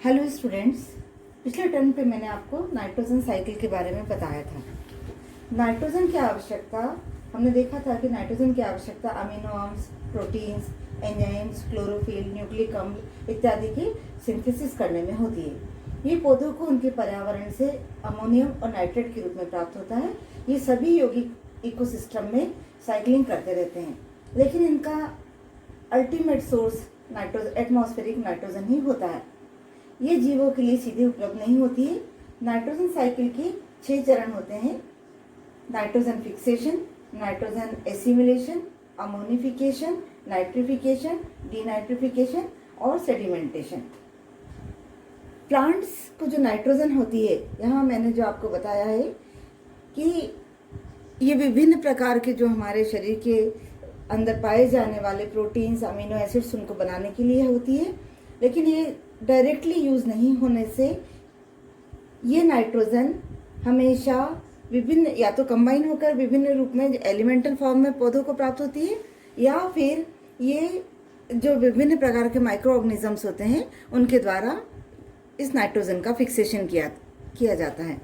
Hello students, पिछले term पे मैंने आपको नाइट्रोजन साइकिल के बारे में बताया था। नाइट्रोजन की आवश्यकता, हमने देखा था कि नाइट्रोजन की आवश्यकता amino acids, proteins, enzymes, chlorophyll, nucleic अम्ल इत्यादि की सिंथेसिस करने में होती है। ये पौधों को उनके पर्यावरण से अमोनियम और नाइट्रेट के रूप में प्राप्त होता है। ये सभी यौगिक इकोसिस्टम में साइक्लिंग करते रहते हैं, लेकिन इनका अल्टीमेट सोर्स एटमॉस्फेरिक नाइट्रोजन ही होता है। ये जीवों के लिए सीधे उपलब्ध नहीं होती है। नाइट्रोजन साइकिल के 6 चरण होते हैं: nitrogen fixation, nitrogen assimilation, ammonification, nitrification, denitrification और सेडिमेंटेशन। प्लांट्स को जो नाइट्रोजन होती है, यहाँ मैंने जो आपको बताया है कि ये विभिन्न प्रकार के जो हमारे शरीर के अंदर पाए जाने वाले प्रोटीन्स, अमीनो एसिड्स उनको बनाने के लिए होती है, लेकिन ये डायरेक्टली यूज नहीं होने से ये नाइट्रोजन हमेशा विभिन्न, या तो कंबाइन होकर विभिन्न रूप में एलिमेंटल फॉर्म में पौधों को प्राप्त होती है, या फिर ये जो विभिन्न प्रकार के माइक्रो ऑर्गेनिजम्स होते हैं उनके द्वारा इस नाइट्रोजन का फिक्सेशन किया जाता है।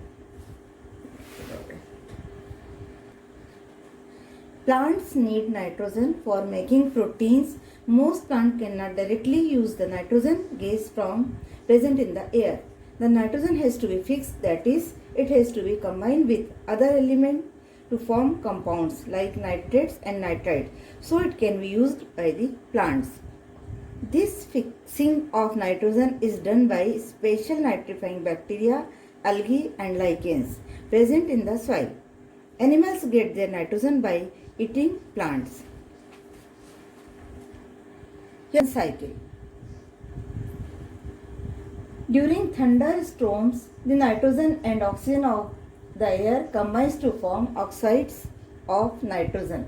Plants need nitrogen for making proteins. Most plants cannot directly use the nitrogen gas from present in the air. The nitrogen has to be fixed, that is, it has to be combined with other elements to form compounds like nitrates and nitrites, so it can be used by the plants. This fixing of nitrogen is done by special nitrifying bacteria, algae and lichens present in the soil. Animals get their nitrogen by eating plants. Cycle. During thunderstorms, the nitrogen and oxygen of the air combines to form oxides of nitrogen.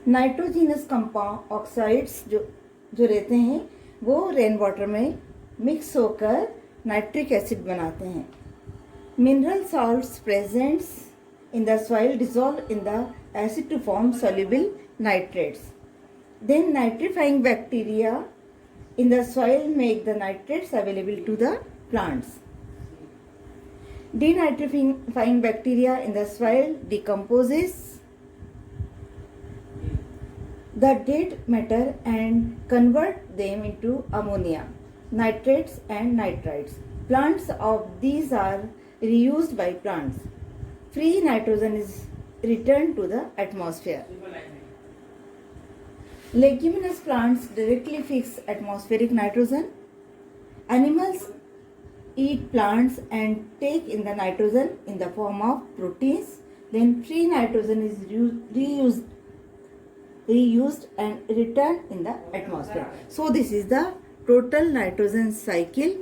Nitrogenous compound oxides जो रहते हैं वो rain water में mix होकर nitric acid बनाते हैं। Mineral salts present in the soil dissolve in the acid to form soluble nitrates. Then nitrifying bacteria in the soil make the nitrates available to the plants. Denitrifying bacteria in the soil decomposes the dead matter and convert them into ammonia, nitrates and nitrites. Plants of these are reused by plants. Free nitrogen is returned to the atmosphere. Leguminous plants directly fix atmospheric nitrogen. Animals eat plants and take in the nitrogen in the form of proteins. Then free nitrogen is reused and returned in the atmosphere. So this is the total nitrogen cycle.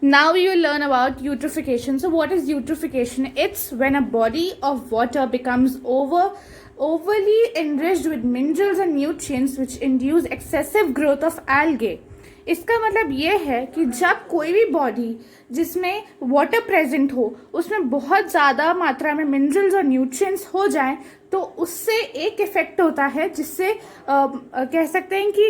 Now we will learn about eutrophication. So what is eutrophication? It's when a body of water becomes overly enriched with minerals and nutrients which induce excessive growth of algae. इसका मतलब ये है कि जब कोई भी body जिसमें water present हो उसमें बहुत ज़्यादा मात्रा में मिनरल्स और न्यूट्रिएंट्स हो जाएं तो उससे एक इफेक्ट होता है जिससे कह सकते हैं कि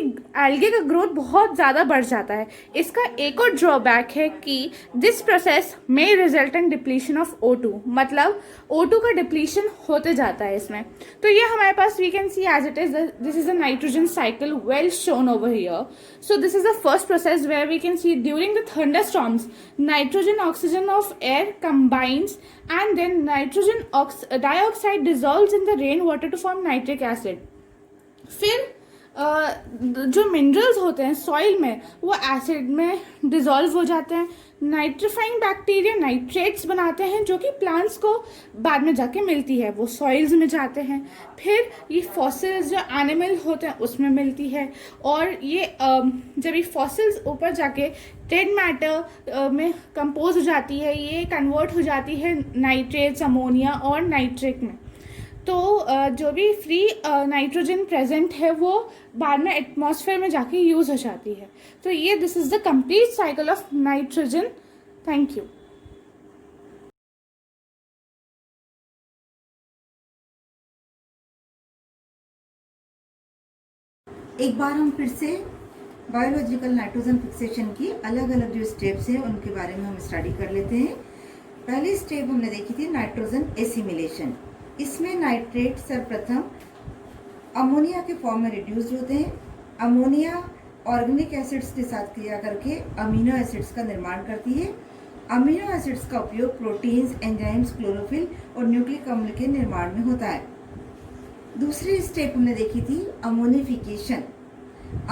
एल्गे का ग्रोथ बहुत ज़्यादा बढ़ जाता है। इसका एक और ड्रॉबैक है कि दिस प्रोसेस में result in depletion of O2, मतलब O2 का डिप्लीशन होते जाता है इसमें। तो ये हमारे पास we can see as it is, this is a nitrogen cycle well shown over here. So this is the first process where we can see during the thunderstorms nitrogen oxygen of air combines and then nitrogen dioxide dissolves in the rainwater to form nitric acid. फिर जो minerals होते हैं soil में वो acid में dissolve हो जाते हैं। नाइट्रीफाइंग बैक्टीरिया नाइट्रेट्स बनाते हैं जो कि प्लांट्स को बाद में जाके मिलती है, वो सॉइल्स में जाते हैं। फिर ये फॉसिल्स जो एनिमल होते हैं उसमें मिलती है, और ये जब ये फॉसिल्स ऊपर जाके डेड मैटर में कंपोज हो जाती है, ये कन्वर्ट हो जाती है नाइट्रेट्स, अमोनिया और नाइट्रिक में। तो जो भी फ्री नाइट्रोजन प्रेजेंट है वो बाद में एटमॉस्फेयर में जाके यूज हो जाती है। तो ये this is the complete cycle of nitrogen. Thank you. एक बार हम फिर से बायोलॉजिकल नाइट्रोजन फिक्सेशन की अलग अलग जो स्टेप्स हैं उनके बारे में हम स्टडी कर लेते हैं। पहली स्टेप हमने देखी थी नाइट्रोजन एसिमिलेशन। इसमें नाइट्रेट सर्वप्रथम अमोनिया के फॉर्म में रिड्यूस्ड होते हैं। अमोनिया ऑर्गेनिक एसिड्स के साथ क्रिया करके अमीनो एसिड्स का निर्माण करती है। अमीनो एसिड्स का उपयोग प्रोटीन्स, एंजाइम्स, क्लोरोफिल और न्यूक्लिक अम्ल के निर्माण में होता है। दूसरी स्टेप हमने देखी थी अमोनिफिकेशन।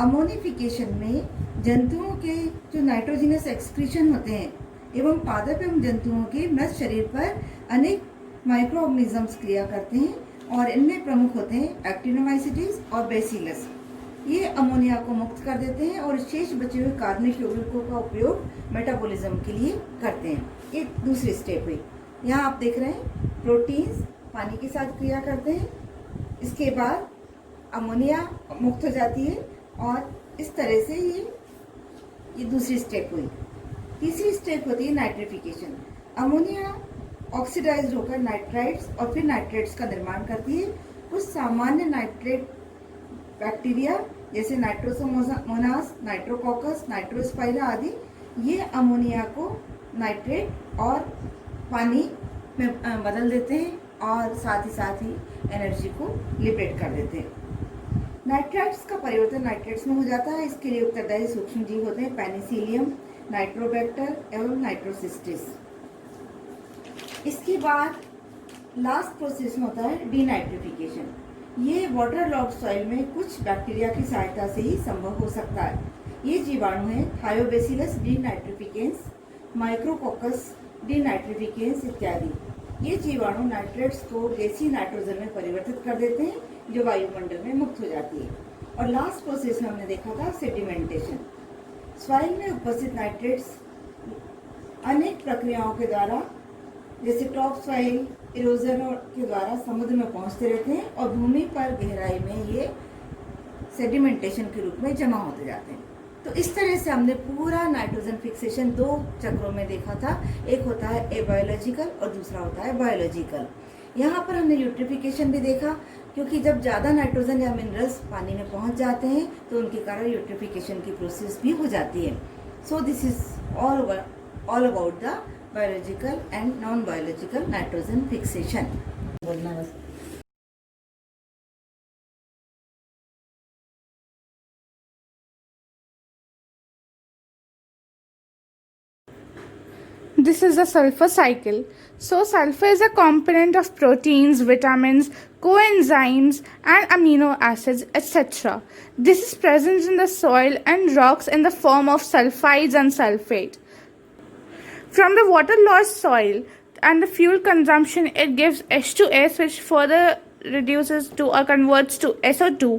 अमोनिफिकेशन में जंतुओं के जो नाइट्रोजनस एक्सक्रीशन होते हैं एवं पादप एवं जंतुओं के मृत शरीर पर अनेक माइक्रो ऑर्गेनिजम्स क्रिया करते हैं और इनमें प्रमुख होते हैं एक्टिनोमाइसीटीज और बेसिलस। ये अमोनिया को मुक्त कर देते हैं और शेष बचे हुए कार्बनिक यौगिकों का उपयोग मेटाबॉलिज्म के लिए करते हैं। ये दूसरी स्टेप हुई। यहाँ आप देख रहे हैं प्रोटीन्स पानी के साथ क्रिया करते हैं, इसके बाद अमोनिया मुक्त हो जाती है और इस तरह से ये दूसरी स्टेप हुई। तीसरी स्टेप होती है नाइट्रिफिकेशन। अमोनिया ऑक्सीडाइज्ड होकर नाइट्राइट्स और फिर नाइट्रेट्स का निर्माण करती है। कुछ सामान्य नाइट्रेट बैक्टीरिया जैसे नाइट्रोसोमोनास, नाइट्रोकॉकस, नाइट्रोस्पाइरा आदि ये अमोनिया को नाइट्रेट और पानी में बदल देते हैं और साथ ही एनर्जी को लिबरेट कर देते हैं। नाइट्राइट्स का परिवर्तन नाइट्रेट्स में हो जाता है। इसके लिए उत्तरदायी सूक्ष्म जीव होते हैं पेनिसिलियम, नाइट्रोबैक्टर एवं नाइट्रोसिस्टिस। इसके बाद लास्ट प्रोसेस में होता है डीनाइट्रिफिकेशन। ये वाटर लॉग सॉइल में कुछ बैक्टीरिया की सहायता से ही संभव हो सकता है। ये जीवाणु हैं थायोबैसिलस डीनाइट्रिफिकेंस, माइक्रोकोकस डीनाइट्रिफिकेंस इत्यादि। ये जीवाणु नाइट्रेट्स को गैसीय नाइट्रोजन में परिवर्तित कर देते हैं जो वायुमंडल में मुक्त हो जाती है। और लास्ट प्रोसेस में हमने देखा था सेडिमेंटेशन। सॉइल में उपस्थित नाइट्रेट्स अनेक प्रक्रियाओं के द्वारा जैसे टॉप सॉइल इरोजन के द्वारा समुद्र में पहुंचते रहते हैं और भूमि पर गहराई में ये सेडिमेंटेशन के रूप में जमा होते जाते हैं। तो इस तरह से हमने पूरा नाइट्रोजन फिक्सेशन 2 चक्रों में देखा था। एक होता है एबायोलॉजिकल और दूसरा होता है बायोलॉजिकल। यहाँ पर हमने यूट्रिफिकेशन भी देखा, क्योंकि जब ज़्यादा नाइट्रोजन या मिनरल्स पानी में पहुँच जाते हैं तो उनके कारण यूट्रिफिकेशन की प्रोसेस भी हो जाती है। सो this is all about the biological and non-biological nitrogen fixation. बोलना बस। This is the sulfur cycle. So sulfur is a component of proteins, vitamins, coenzymes and amino acids, etc. This is present in the soil and rocks in the form of sulfides and sulfate. From the water-logged soil and the fuel consumption, it gives H2S, which further reduces to or converts to SO2.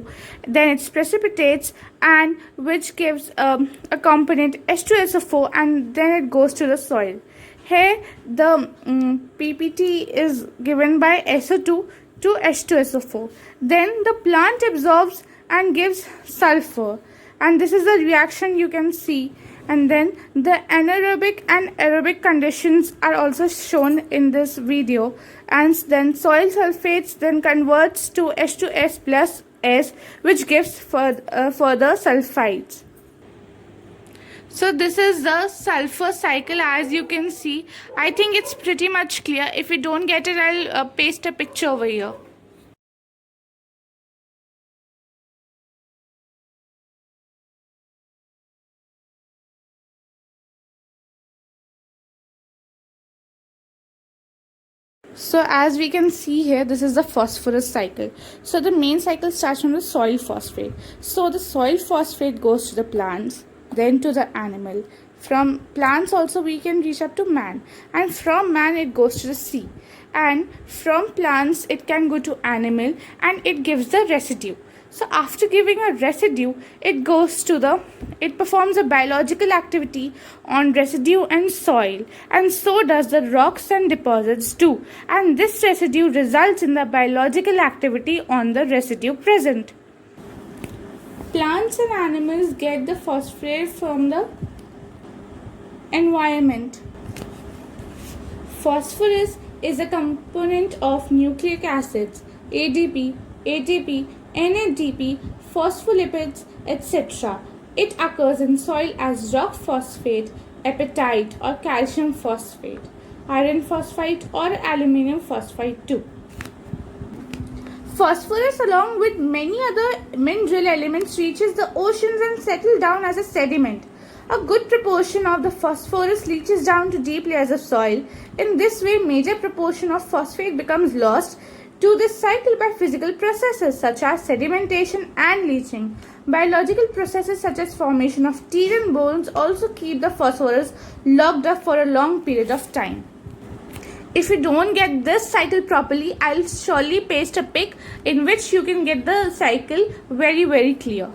Then it precipitates, and which gives a component H2SO4, and then it goes to the soil. Here, the PPT is given by SO2 to H2SO4. Then the plant absorbs and gives sulfur, and this is the reaction you can see. And then the anaerobic and aerobic conditions are also shown in this video. And then soil sulfates then converts to H2S plus S, which gives further sulfides. So this is the sulfur cycle, as you can see. I think it's pretty much clear. If you don't get it, I'll paste a picture over here. So as we can see here, this is the phosphorus cycle. So the main cycle starts from the soil phosphate. So the soil phosphate goes to the plants, then to the animal. From plants also we can reach up to man, and from man it goes to the sea, and from plants it can go to animal and it gives the residue. So after giving a residue, it performs a biological activity on residue and soil, and so does the rocks and deposits too. And this residue results in the biological activity on the residue present. Plants and animals get the phosphate from the environment. Phosphorus is a component of nucleic acids, ADP, ATP, NADP, phospholipids, etc. It occurs in soil as rock phosphate, apatite or calcium phosphate, iron phosphate or aluminium phosphate too. Phosphorus, along with many other mineral elements, reaches the oceans and settles down as a sediment. A good proportion of the phosphorus leaches down to deep layers of soil. In this way, major proportion of phosphate becomes lost to this cycle by physical processes such as sedimentation and leaching. Biological processes such as formation of teeth and bones also keep the phosphorus locked up for a long period of time. If you don't get this cycle properly, I'll surely paste a pic in which you can get the cycle very clear.